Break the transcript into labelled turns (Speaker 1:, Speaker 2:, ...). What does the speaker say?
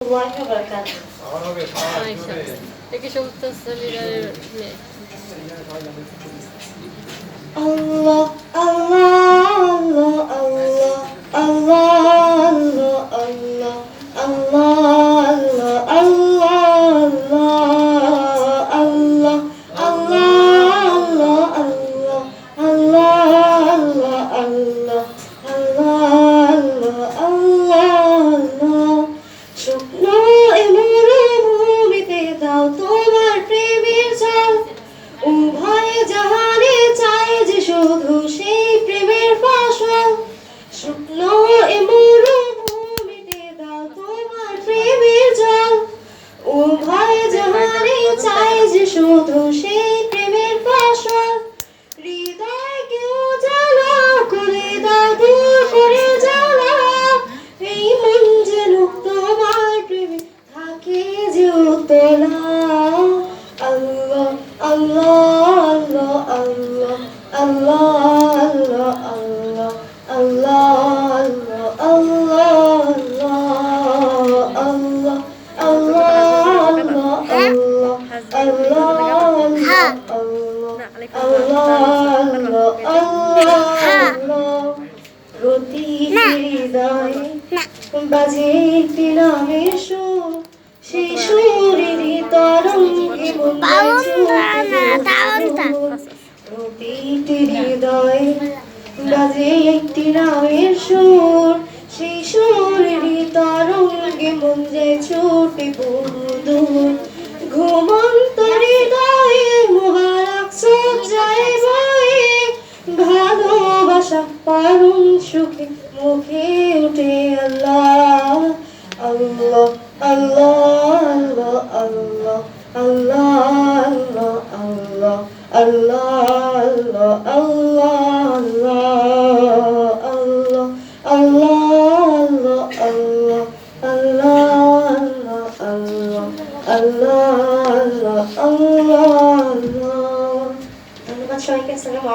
Speaker 1: الله وبركاته.
Speaker 2: Ayşe. Peki şu tasvirleri ne?
Speaker 1: Allah Allah Allah Allah Allah Allah Allah Allah Allah Allah Allah Allah Allah Allah Allah Allah Allah শুকনো মরুভূমিতে দাও তোমার প্রেমের জল উভয় জাহানে চাই যে শুধু সেই প্রেমের ফসল শুকনো মরুভূমিতে দাও তোমার প্রেমের জল উভয় জাহানে চাই যে শুধু সেই প্রেমের ফসল হৃদয়কে উজালা করে দাও দূর করে জ্বালা এই মন যেন তোমার প্রেমে থাকে যে উতলা আল্লাহ আল্লাহ আল্লাহ আল্লাহ আল্লাহ আল্লাহ আল্লাহ আল্লাহ আল্লাহ বাজে একটি নামের সুর সেই সুরেরই তরঙ্গে প্রতিটি হৃদয়ে বাজে একটি নামের সুর সেই সুরেরই তরঙ্গে মন যায় ছুটে বহুদূর ঘুমন্ত হৃদয়ে মোবারক সজ্জায় বয়ে ভালোবাসা পারুণ সুখে মুখে উঠে আল্লাহ আল্লাহ আল্লাহ আল্লাহ আল্লাহ আল্লাহ আল্লাহ আল্লাহ আল্লাহ আল্লাহ আল্লাহ আল্লাহ আল্লাহ আল্লাহ আল্লাহ আল্লাহ ধন্যবাদ সবাইকে। আসসালামু